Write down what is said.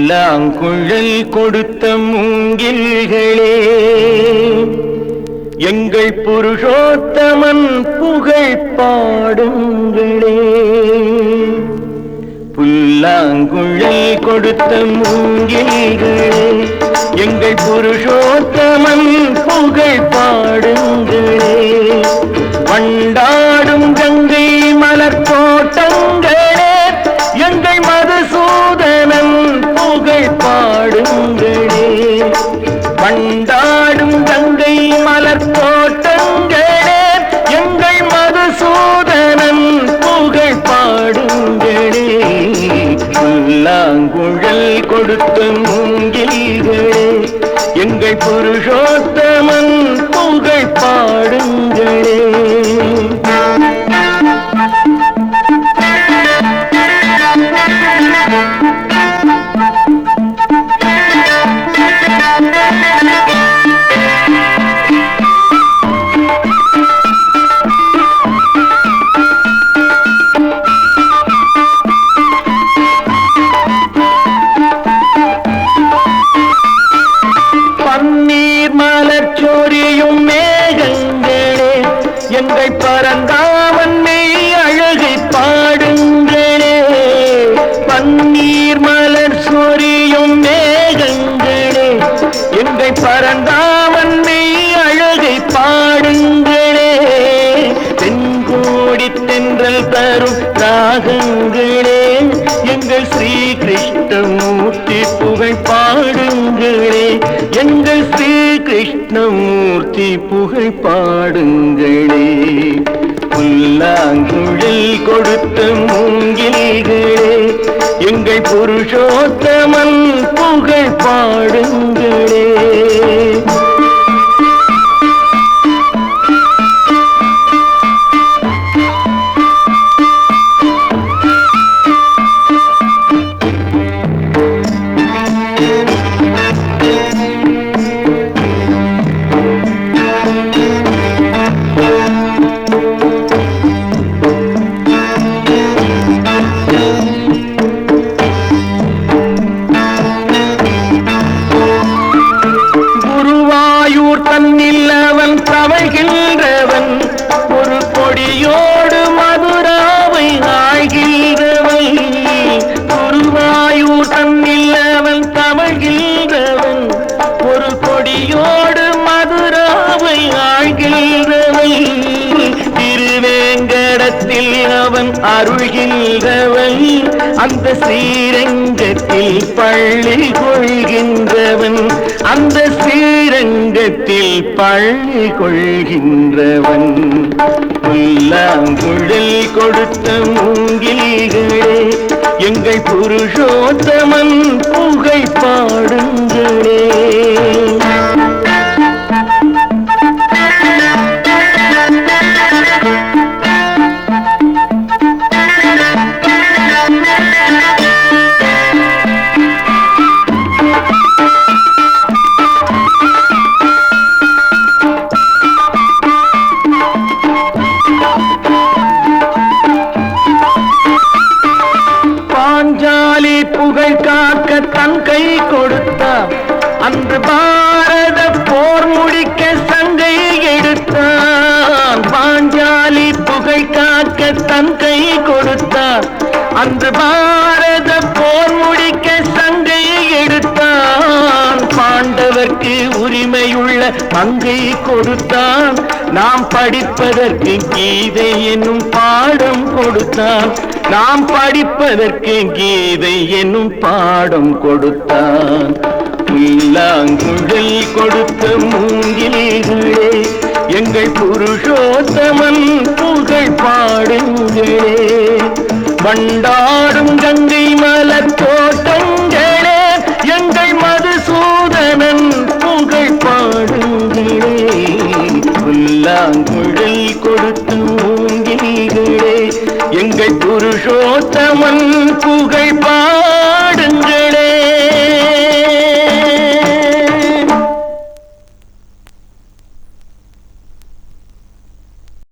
புல்லாங்குழல் கொடுத்த மூங்கில்களே, எங்கள் புருஷோத்தமன் புகழ் பாடுங்களே. புல்லாங்குழல் கொடுத்த மூங்கில்களே, எங்கள் புருஷோத்தமன் புகழ் பாடுங்களே. வண்டாடும் கங்கை மலர் தோட்டங்களே, எங்கள் மதுசூதனன் புகழ் பாடுங்களே. வண்டாடும் கங்கை மலர் தோட்டங்களே, எங்கள் மதுசூதனன் புகழ் பாடுங்களே. புல்லாங்குழல் கொடுத்த மூங்கில்களே, எங்கள் புருஷோத்தமன் புகழ் பாடுங்களே. பன்னீர் மலர் சொரியும் மேகங்களே, எங்கள் பரந்தாமன் மெய் அழகை பாடுங்களே. பன்னீர் மலர் சொரியும் மேகங்களே, எங்கள் பரந்தாமன் மெய் அழகை பாடுங்களே. தென்கோடி தென்றல் தரும் ராகங்களே, எங்கள் ஸ்ரீ கிருஷ்ணமூர்த்தி புகழ் பாடுங்களே. எங்கள் ஸ்ரீ கிருஷ்ணமூர்த்தி புகழ் பாடுங்களே. புல்லாங்குழல் கொடுத்த மூங்கில்களே, எங்கள் புருஷோத்தமன் புகழ் பாடுங்களே. தன்னில் அவன் தவழ்கின்றவன், ஒரு கொடியோடு மதுராவை ஆழ்கின்றவன். குருவாயூர் தன்னில் அவன் தவழ்கின்றவன், ஒரு கொடியோடு மதுராவை ஆழ்கின்றவன். திருவேங்கடத்தில் அவன் அருள்கின்றவன், அந்த ஸ்ரீரங்கத்தில் பள்ளி கொள்கின்றவன். அந்த ஸ்ரீரங்கத்தில் பள்ளி கொள்கின்றவன். புல்லாங்குழல் கொடுத்த மூங்கில்களே, எங்கள் புருஷோத்தமன் புகழ் பாடுங்களே. பாஞ்சாலி புகழ் காக்க தன் கை கொடுத்தான், அன்று பாரத போர் முடிக்க சங்கை எடுத்தான். பாஞ்சாலி புகழ் காக்க தன் கை கொடுத்தான், அன்று பாரத போர் முடிக்க சங்கை எடுத்தான். பாண்டவர்க்கு உரிமையுள்ள மங்கை கொடுத்தான், நாம் படிப்பதற்கு கீதை என்னும் பாடம் கொடுத்தான். நாம் படிப்பதற்கு கீதை என்னும் பாடம் கொடுத்தான். புல்லாங்குழல் கொடுத்த மூங்கில்களே, எங்கள் புருஷோத்தமன் புகழ் பாடுங்களே. வண்டாடும் கங்கை மலர் தோட்டங்களே, எங்கள் மதுசூதனன் புகழ் பாடுங்களே. புல்லாங்குழல் கொடுத்த மூங்கில்களே, எங்கள் புருஷோத்தமன்